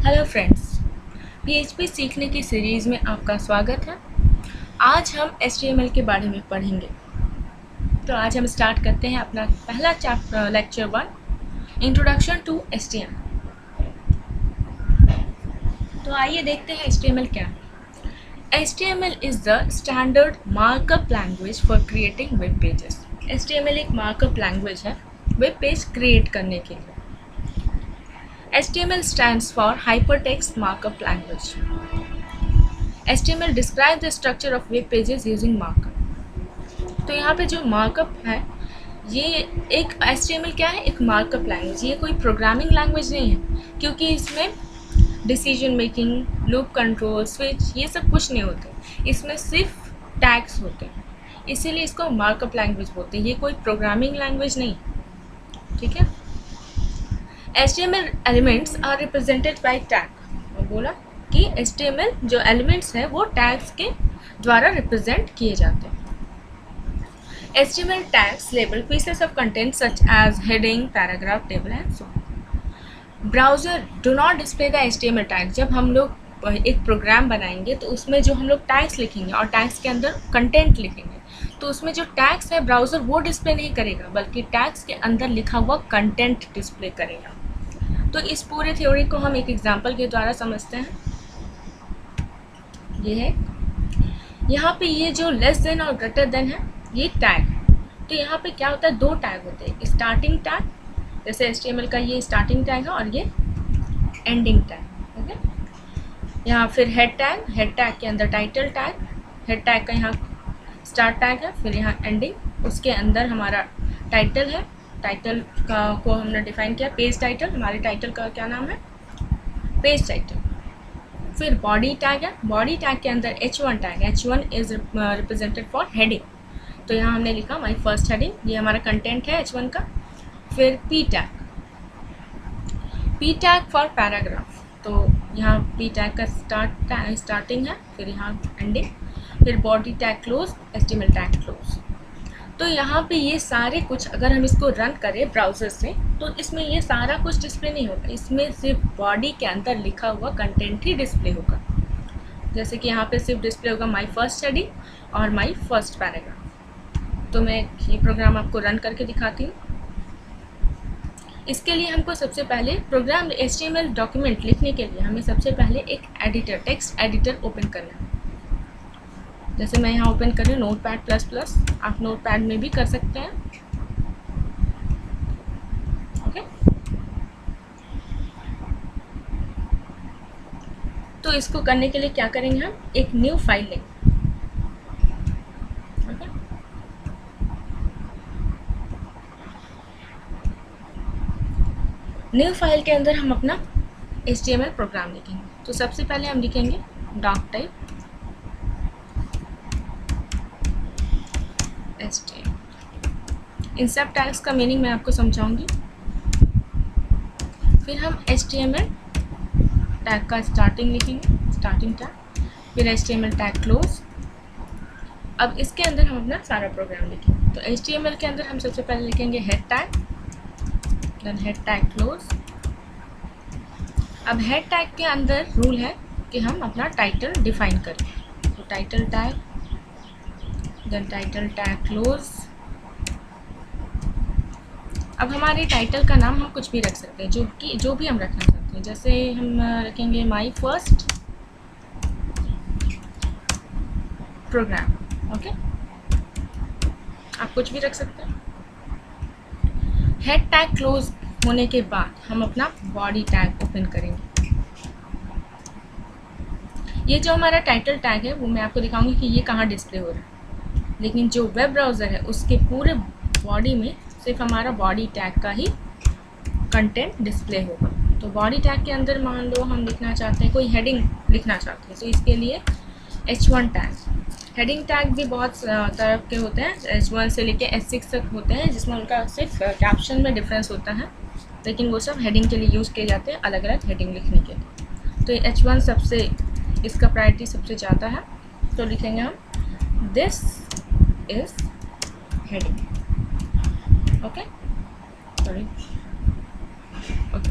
Hello friends, PHP सीखने की series में आपका स्वागत है। आज हम एचटीएमएल के बारे में पढ़ेंगे। तो आज हम स्टार्ट करते हैं अपना पहला chapter lecture 1, introduction to HTML. तो आइए देखते हैं एचटीएमएल क्या है। HTML is the standard markup language for creating web pages. HTML एक मार्कअप लैंग्वेज है वेब पेज क्रिएट करने के लिए। HTML stands for Hypertext Markup Language. HTML describes the structure of web pages using markup. तो यहाँ पे जो markup है ये एक HTML क्या है, एक मार्कअप लैंग्वेज। ये कोई प्रोग्रामिंग लैंग्वेज नहीं है क्योंकि इसमें decision making, loop control, switch ये सब कुछ नहीं होते। इसमें सिर्फ टैग्स होते हैं, इसीलिए इसको मार्कअप लैंग्वेज बोलते हैं। ये कोई प्रोग्रामिंग लैंग्वेज नहीं, ठीक है। HTML elements are represented by tag। और बोला कि HTML जो elements हैं वो tags के द्वारा represent किए जाते हैं। HTML tags label pieces of content such as heading, paragraph, table and so on। Browser do not display the HTML tag। जब हम लोग एक प्रोग्राम बनाएंगे तो उसमें जो हम लोग टैग्स लिखेंगे और टैग्स के अंदर कंटेंट लिखेंगे तो उसमें जो टैग्स है ब्राउज़र वो डिस्प्ले नहीं करेगा, बल्कि टैग्स के अंदर लिखा हुआ कंटेंट डिस्प्ले करेगा। तो इस पूरे थ्योरी को हम एक एग्जांपल के द्वारा समझते हैं। ये है, यहाँ पे ये जो लेस देन और ग्रेटर देन है ये टैग। तो यहाँ पे क्या होता है, दो टैग होते हैं, स्टार्टिंग टैग, जैसे HTML का ये स्टार्टिंग टैग है और ये एंडिंग टैग। ओके, यहाँ फिर हेड टैग के अंदर टाइटल टैग, हेड टैग का यहाँ स्टार्ट टैग है, फिर यहाँ एंडिंग, उसके अंदर हमारा टाइटल है। टाइटल का को हमने डिफाइन किया पेज टाइटल। हमारे टाइटल का क्या नाम है, पेज टाइटल। फिर बॉडी टैग है, बॉडी टैग के अंदर H1 tag, H1 is represented for heading. तो यहाँ हमने लिखा माई फर्स्ट हेडिंग, ये हमारा कंटेंट है H1 का। फिर P टैग फॉर पैराग्राफ, तो यहाँ P टैग का स्टार्टिंग है, फिर यहाँ एंडिंग। फिर body tag close, HTML tag close. तो यहाँ पे ये सारे कुछ अगर हम इसको रन करें ब्राउज़र से तो इसमें ये सारा कुछ डिस्प्ले नहीं होगा, इसमें सिर्फ बॉडी के अंदर लिखा हुआ कंटेंट ही डिस्प्ले होगा। जैसे कि यहाँ पे सिर्फ डिस्प्ले होगा माई फर्स्ट हेडिंग और माई फर्स्ट पैराग्राफ। तो मैं ये प्रोग्राम आपको रन करके दिखाती हूँ। इसके लिए हमको सबसे पहले प्रोग्राम HTML डॉक्यूमेंट लिखने के लिए हमें सबसे पहले एक एडिटर, टेक्स्ट एडिटर ओपन करना है। जैसे मैं यहाँ ओपन कर रही हूँ नोटपैड++, आप नोटपैड में भी कर सकते हैं। ओके, तो इसको करने के लिए क्या करेंगे, हम एक न्यू फाइल लेंगे। ओके, न्यू फाइल के अंदर हम अपना HTML प्रोग्राम लिखेंगे। तो सबसे पहले हम लिखेंगे डॉक टाइप HTML। इन सब टैग्स का मीनिंग मैं आपको समझाऊंगी। फिर हम HTML टैग का स्टार्टिंग लिखेंगे, स्टार्टिंग टैग, फिर HTML टैग क्लोज। अब इसके अंदर हम अपना सारा प्रोग्राम लिखेंगे। तो HTML के अंदर हम सबसे पहले लिखेंगे head tag, then head tag close. अब हेड टैग के अंदर रूल है कि हम अपना टाइटल डिफाइन करें। तो title tag, then title tag close. अब हमारे टाइटल का नाम हम कुछ भी रख सकते हैं, जो भी हम रखना चाहते हैं। जैसे हम रखेंगे माई फर्स्ट प्रोग्राम। ओके, आप कुछ भी रख सकते हैं। हेड टैग क्लोज होने के बाद हम अपना बॉडी टैग ओपन करेंगे। ये जो हमारा टाइटल टैग है वो मैं आपको दिखाऊंगी कि ये कहाँ डिस्प्ले हो रहा है, लेकिन जो वेब ब्राउज़र है उसके पूरे बॉडी में सिर्फ हमारा बॉडी टैग का ही कंटेंट डिस्प्ले होगा। तो बॉडी टैग के अंदर मान लो हम लिखना चाहते हैं, कोई हेडिंग लिखना चाहते हैं, तो इसके लिए H1 टैग। हेडिंग टैग भी बहुत तरह के होते हैं, H1 से लेके H6 तक होते हैं, जिसमें उनका सिर्फ कैप्शन में डिफरेंस होता है, लेकिन वो सब हेडिंग के लिए यूज़ किए जाते हैं, अलग अलग हेडिंग लिखने के लिए। तो H1 सबसे, इसका प्रायोरिटी सबसे ज़्यादा है। तो लिखेंगे हम this is heading. Okay, sorry, okay.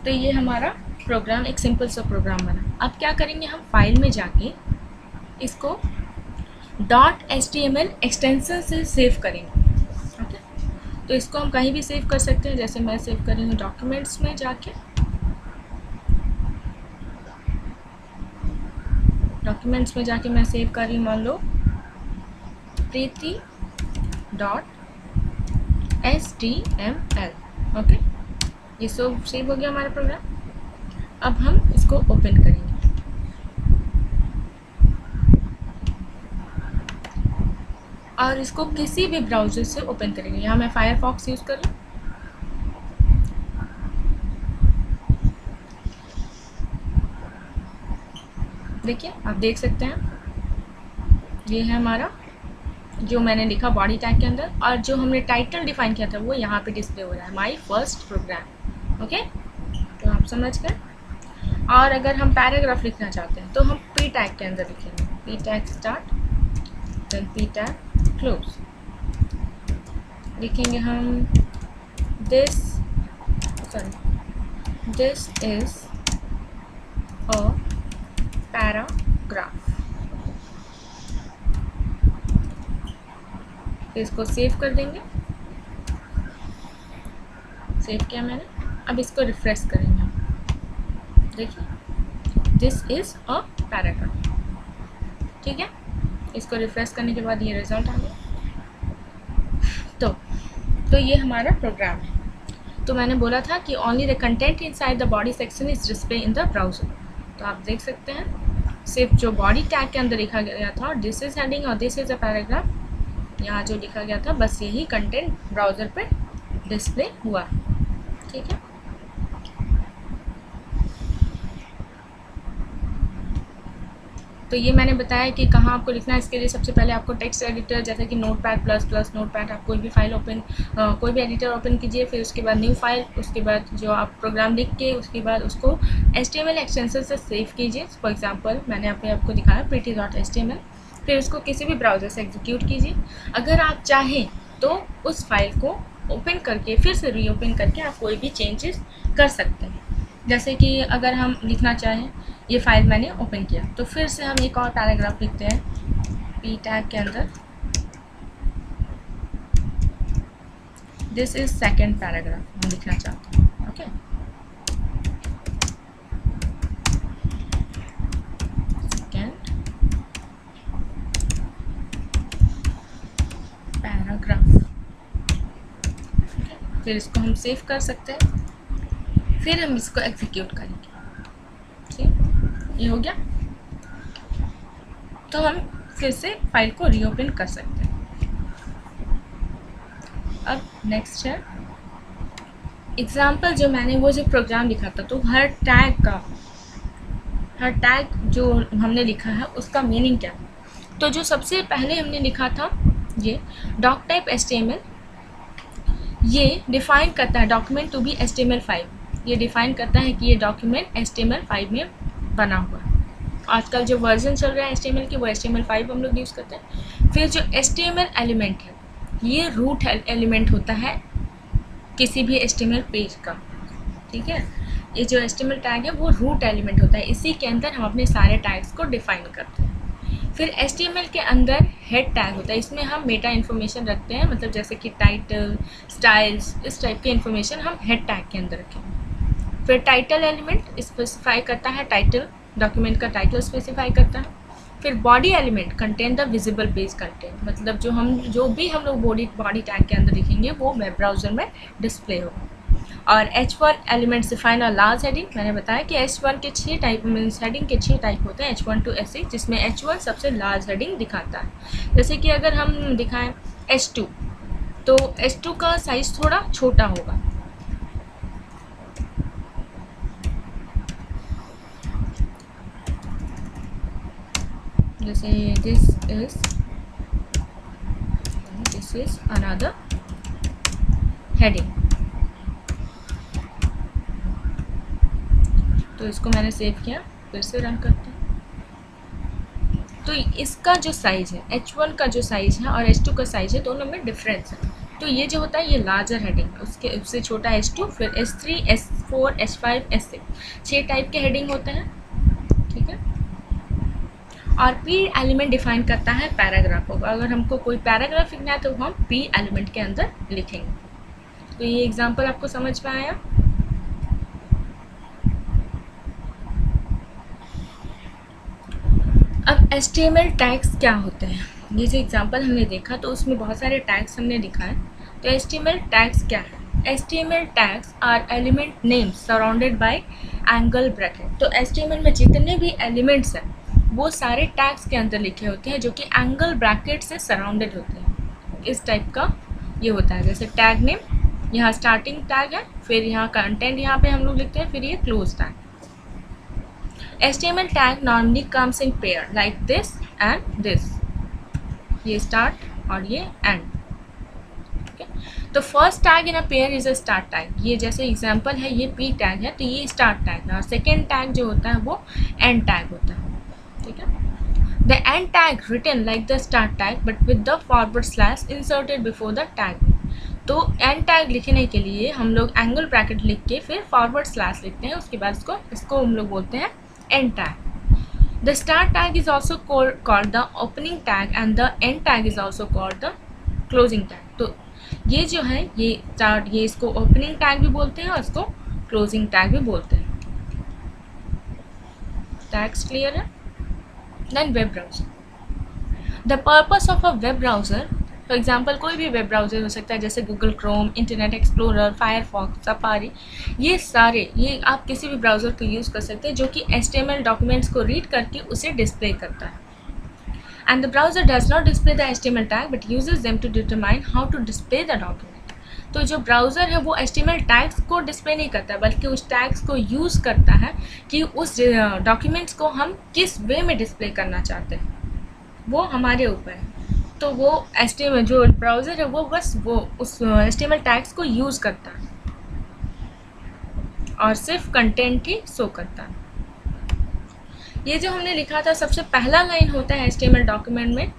तो ये हमारा प्रोग्राम एक सिंपल सा प्रोग्राम बना। अब क्या करेंगे, हम फाइल में जाके इसको .html एक्सटेंशन से सेव करेंगे। ओके, तो इसको हम कहीं भी सेव कर सकते हैं। जैसे मैं सेव कर रही हूँ डॉक्यूमेंट्स में जाके, डॉक्यूमेंट्स में जाके मैं सेव कर रही हूँ, मान लो preeti.html। ओके, ये सब सेव हो गया हमारा प्रोग्राम। अब हम इसको ओपन करेंगे। और इसको किसी भी ब्राउज़र से ओपन करेंगे। यहाँ मैं फायरफॉक्स यूज़ कर रही हूँ। देखिए, आप देख सकते हैं ये है हमारा जो मैंने लिखा बॉडी टैग के अंदर, और जो हमने टाइटल डिफाइन किया था वो यहाँ पे डिस्प्ले हो रहा है, माई फर्स्ट प्रोग्राम। ओके, तो आप समझ गए। और अगर हम पैराग्राफ लिखना चाहते हैं तो हम पी टैग के अंदर लिखेंगे, P tag start, then P tag close. लिखेंगे हम दिस इज अ पैराग्राफ। इसको सेव कर देंगे। सेव किया मैंने। अब इसको रिफ्रेश करेंगे। देखिए, दिस इज अ पैराग्राफ। ठीक है, इसको रिफ्रेश करने के बाद ये रिजल्ट आ गया। तो ये हमारा प्रोग्राम है। तो मैंने बोला था कि only the content inside the body section is display in the browser. तो आप देख सकते हैं सिर्फ जो बॉडी टैग के अंदर लिखा गया था दिस इज हेडिंग और दिस इज अ पैराग्राफ, यहाँ जो लिखा गया था बस यही कंटेंट ब्राउज़र पे डिस्प्ले हुआ। ठीक है, तो ये मैंने बताया कि कहाँ आपको लिखना है। इसके लिए सबसे पहले आपको टेक्स्ट एडिटर जैसे कि नोटपैड प्लस नोटपैड, आप कोई भी फाइल ओपन कोई भी एडिटर ओपन कीजिए, फिर उसके बाद न्यू फाइल, उसके बाद जो आप प्रोग्राम लिख के उसके बाद उसको HTML एक्सटेंशन से सेव कीजिए। फॉर एग्जांपल मैंने आपको दिखाया preeti.html, फिर उसको किसी भी ब्राउज़र से एग्जीक्यूट कीजिए। अगर आप चाहें तो उस फाइल को ओपन करके फिर से रीओपन करके आप कोई भी चेंजेस कर सकते हैं। जैसे कि अगर हम लिखना चाहें, ये फाइल मैंने ओपन किया तो फिर से हम एक और पैराग्राफ लिखते हैं पी टैग के अंदर, दिस इज सेकेंड पैराग्राफ हम लिखना चाहते हैं। Okay, second paragraph. फिर इसको हम सेव कर सकते हैं, फिर हम इसको एग्जीक्यूट करेंगे। ठीक, ये हो गया। तो हम फिर से फाइल को रीओपन कर सकते हैं। अब नेक्स्ट है एग्जाम्पल। जो मैंने वो जो प्रोग्राम लिखा था तो हर टैग जो हमने लिखा है उसका मीनिंग क्या है। तो जो सबसे पहले हमने लिखा था ये डॉक टाइप HTML, ये डिफाइन करता है डॉक्यूमेंट टू बी HTML5। ये डिफाइन करता है कि ये डॉक्यूमेंट HTML5 में बना हुआ है। आजकल जो वर्जन चल रहा है HTML की वो HTML5 हम लोग यूज़ करते हैं। फिर जो HTML एलिमेंट है ये रूट एलिमेंट होता है किसी भी HTML पेज का। ठीक है, ये जो HTML टैग है वो रूट एलिमेंट होता है, इसी के अंदर हम अपने सारे टैग्स को डिफाइन करते हैं। फिर HTML के अंदर हेड टैग होता है, इसमें हम मेटा इन्फॉर्मेशन रखते हैं, मतलब जैसे कि टाइटल, स्टाइल्स, इस टाइप की इन्फॉर्मेशन हम हेड टैग के अंदर रखेंगे। फिर टाइटल एलिमेंट स्पेसिफाई करता है, टाइटल डॉक्यूमेंट का टाइटल स्पेसिफाई करता है। फिर body element contain the visible page content, मतलब जो भी हम लोग बॉडी टैग के अंदर लिखेंगे वो वेब ब्राउज़र में डिस्प्ले होगा। और H1 एलिमेंट्स डिफाइन और लार्ज हेडिंग। मैंने बताया कि H1 के 6 टाइप मीन्स हेडिंग के 6 टाइप होते हैं, H1 to H6, जिसमें H1 सबसे लार्ज हेडिंग दिखाता है। जैसे कि अगर हम दिखाएं H2 तो H2 का साइज़ थोड़ा छोटा होगा। जैसे दिस इज अनदर हेडिंग। तो इसको मैंने सेव किया, फिर से रन करते हैं। तो इसका जो साइज़ है H1 का जो साइज़ है और H2 का साइज़ है दोनों में डिफरेंस है। तो ये जो होता है ये लार्जर हेडिंग, उससे छोटा H2, फिर H4, H5, H6 6 टाइप के हेडिंग होते हैं, ठीक है। और P एलिमेंट डिफाइन करता है पैराग्राफ को। अगर हमको कोई पैराग्राफ लिखना है तो हम P एलिमेंट के अंदर लिखेंगे। तो ये एग्जांपल आपको समझ में आया। अब HTML टैग्स क्या होते हैं, ये जो एग्जांपल हमने देखा तो उसमें बहुत सारे टैग्स हमने दिखाए। तो HTML टैग्स क्या है? HTML tags are element names surrounded by angle bracket. तो HTML में जितने भी एलिमेंट्स हैं वो सारे टैग्स के अंदर लिखे होते हैं जो कि एंगल ब्रैकेट से सराउंडेड होते हैं। इस टाइप का ये होता है। जैसे टैग नेम, यहाँ स्टार्टिंग टैग है, फिर यहाँ कंटेंट यहाँ पे हम लोग लिखते हैं, फिर ये close tag. HTML tag normally comes in pair like this and this, ये start और ये end, okay? तो first tag in a pair is a start tag। ये जैसे example है, ये P tag है तो ये start tag है, और second tag जो होता है वो end tag होता है, ठीक है। The end tag written like the start tag but with the forward slash inserted before the tag। तो end tag लिखने के लिए हम लोग एंगल ब्रैकेट लिख के फिर फॉरवर्ड स्लैश लिखते हैं, उसके बाद इसको हम लोग बोलते हैं end tag। The start tag is also called the opening tag and the end tag is also called the closing tag। तो ये जो है ये start, ये इसको opening tag भी बोलते हैं और इसको closing tag भी बोलते हैं। Tags clear है? Then web browser। The purpose of a web browser, for example कोई भी वेब ब्राउज़र हो सकता है, जैसे Google Chrome, internet explorer, Firefox, safari, ये सारे ये आप किसी भी ब्राउज़र को यूज़ कर सकते हैं जो कि HTML डॉक्यूमेंट्स को रीड करके उसे डिस्प्ले करता है। And the browser does not display the HTML tag but uses them to determine how to display the document. तो जो ब्राउज़र है वो HTML टैग्स को डिस्प्ले नहीं करता बल्कि उस टैग्स को यूज़ करता है कि उस डॉक्यूमेंट्स को हम किस वे में डिस्प्ले करना चाहते हैं, वो हमारे ऊपर है। तो वो HTML जो ब्राउज़र है वो बस वो उस HTML टैग्स को यूज़ करता है और सिर्फ कंटेंट ही शो करता है। ये जो हमने लिखा था सबसे पहला लाइन होता है HTML डॉक्यूमेंट में,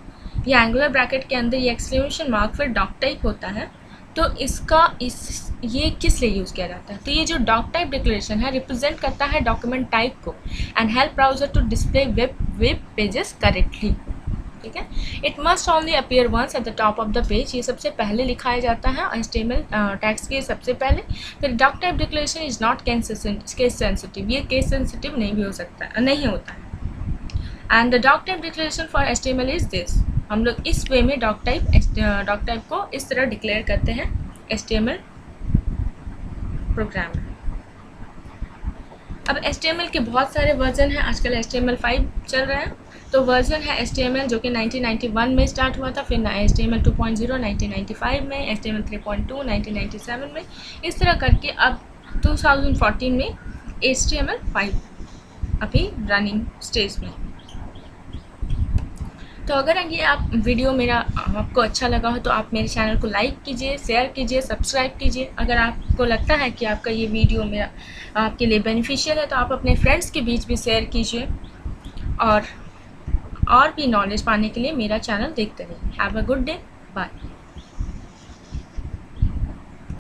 ये एंगुलर ब्रैकेट के अंदर ये एक्सक्लेमेशन मार्क फिर डॉक टाइप होता है। तो ये किस लिए यूज़ किया जाता है? तो ये जो डॉक टाइप डिक्लेरेशन है रिप्रेजेंट करता है डॉक्यूमेंट टाइप को and help browser to display web pages correctly, ठीक है। It must only appear once at the top of the page, ये सबसे पहले लिखाया जाता है HTML टैग्स के सबसे पहले। फिर doc type declaration is not case sensitive, ये केस सेंसिटिव नहीं भी हो सकता है, नहीं होता है। And the doc type declaration for HTML is this, हम लोग इस वे में डॉक टाइप को इस तरह डिक्लेयर करते हैं HTML प्रोग्राम में। अब HTML के बहुत सारे वर्जन हैं, आजकल HTML5 चल रहा है। तो वर्जन है HTML जो कि 1991 में स्टार्ट हुआ था, फिर HTML 2.0 1995 में, HTML 3.2 1997 में, इस तरह करके अब 2014 में HTML5 अभी रनिंग स्टेज में। तो अगर ये आप वीडियो मेरा आपको अच्छा लगा हो तो आप मेरे चैनल को लाइक कीजिए, शेयर कीजिए, सब्सक्राइब कीजिए। अगर आपको लगता है कि आपका ये वीडियो मेरा आपके लिए बेनिफिशियल है तो आप अपने फ्रेंड्स के बीच भी शेयर कीजिए और भी नॉलेज पाने के लिए मेरा चैनल देखते रहिए। Have a good day, bye.